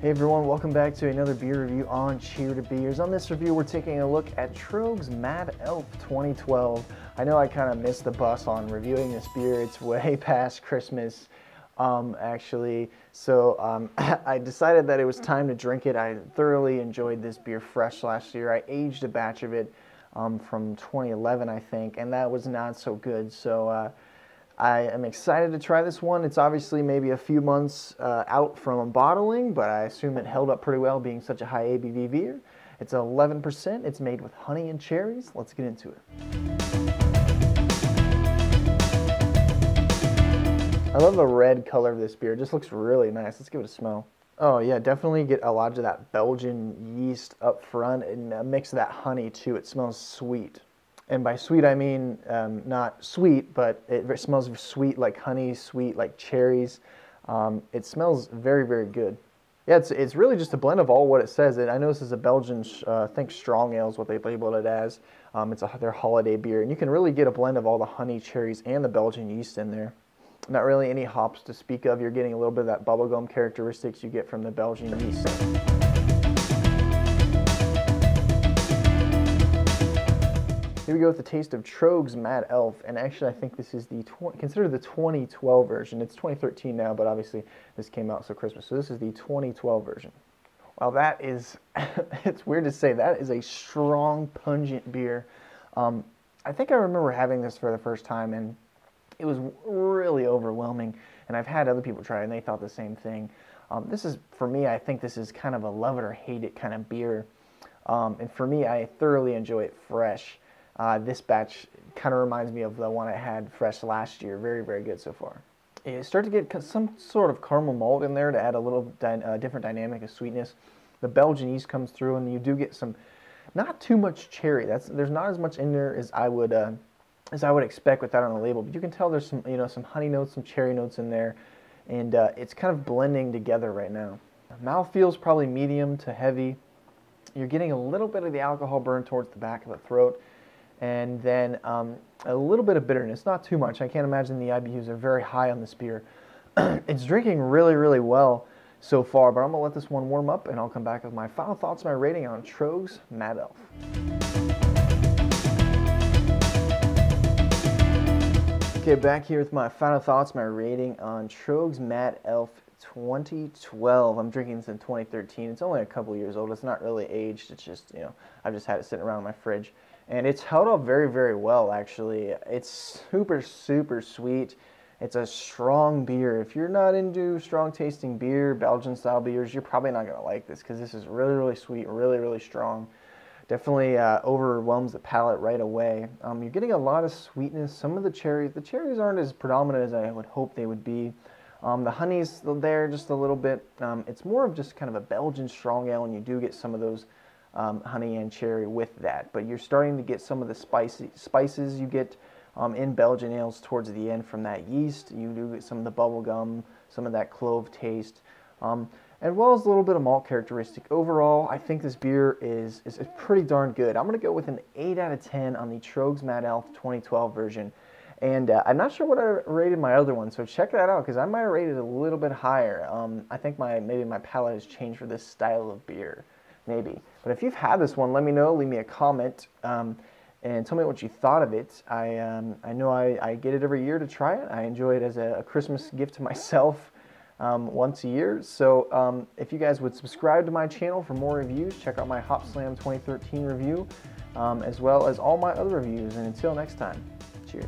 Hey everyone, welcome back to another beer review on Cheer to Beers. On this review, we're taking a look at Troegs Mad Elf 2012. I know I kind of missed the bus on reviewing this beer. It's way past Christmas, actually. So I decided that it was time to drink it. I thoroughly enjoyed this beer fresh last year. I aged a batch of it from 2011, I think, and that was not so good. So I am excited to try this one. It's obviously maybe a few months out from bottling, but I assume it held up pretty well being such a high ABV beer. It's 11%. It's made with honey and cherries. Let's get into it. I love the red color of this beer. It just looks really nice. Let's give it a smell. Oh yeah, definitely get a lot of that Belgian yeast up front and a mix of that honey too. It smells sweet. And by sweet, I mean not sweet, but it smells sweet like honey, sweet like cherries. It smells very, very good. Yeah, it's really just a blend of all what it says. And I know this is a Belgian, I think strong ale is what they labeled it as. It's their holiday beer. And you can really get a blend of all the honey, cherries, and the Belgian yeast in there. Not really any hops to speak of. You're getting a little bit of that bubblegum characteristics you get from the Belgian yeast. Here we go with the taste of Troegs Mad Elf, and actually I think this is considered the 2012 version. It's 2013 now, but obviously this came out so Christmas, so this is the 2012 version. Well, that is, it's weird to say, that is a strong, pungent beer. I think I remember having this for the first time, and it was really overwhelming, and I've had other people try it, and they thought the same thing. This is, for me, I think this is kind of a love it or hate it kind of beer, and for me, I thoroughly enjoy it fresh. This batch kind of reminds me of the one I had fresh last year. Very, very good so far. You start to get some sort of caramel malt in there to add a little different dynamic of sweetness. The Belgian yeast comes through, and you do get some, not too much cherry. There's not as much in there as I would expect with that on the label. But you can tell there's some, some honey notes, some cherry notes in there, and it's kind of blending together right now. Mouthfeel's probably medium to heavy. You're getting a little bit of the alcohol burn towards the back of the throat. And then a little bit of bitterness, not too much. I can't imagine the IBUs are very high on this beer. It's drinking really, really well so far, but I'm going to let this one warm up, and I'll come back with my final thoughts, my rating on Troegs Mad Elf. Okay, back here with my final thoughts, my rating on Troegs Mad Elf 2012. I'm drinking this in 2013. It's only a couple years old. It's not really aged. It's just, I've just had it sitting around in my fridge. And it's held up very, very well, actually. It's super, super sweet. It's a strong beer. If you're not into strong tasting beer, Belgian style beers, you're probably not going to like this because this is really, really sweet, really, really strong. Definitely overwhelms the palate right away. You're getting a lot of sweetness. Some of the cherries aren't as predominant as I would hope they would be. The honey's there just a little bit. It's more of just kind of a Belgian strong ale, and you do get some of those honey and cherry with that, but you're starting to get some of the spices you get in Belgian ales towards the end from that yeast. You do get some of the bubble gum, some of that clove taste, as well as a little bit of malt characteristic. Overall, I think this beer is pretty darn good. I'm going to go with an 8 out of 10 on the Troegs Mad Elf 2012 version, and I'm not sure what I rated my other one, so check that out because I might have rated it a little bit higher. I think maybe my palate has changed for this style of beer. Maybe. But if you've had this one, let me know. Leave me a comment and tell me what you thought of it. I know I get it every year to try it. I enjoy it as a Christmas gift to myself once a year. So if you guys would subscribe to my channel for more reviews, check out my Hop Slam 2013 review, as well as all my other reviews. And until next time, cheers.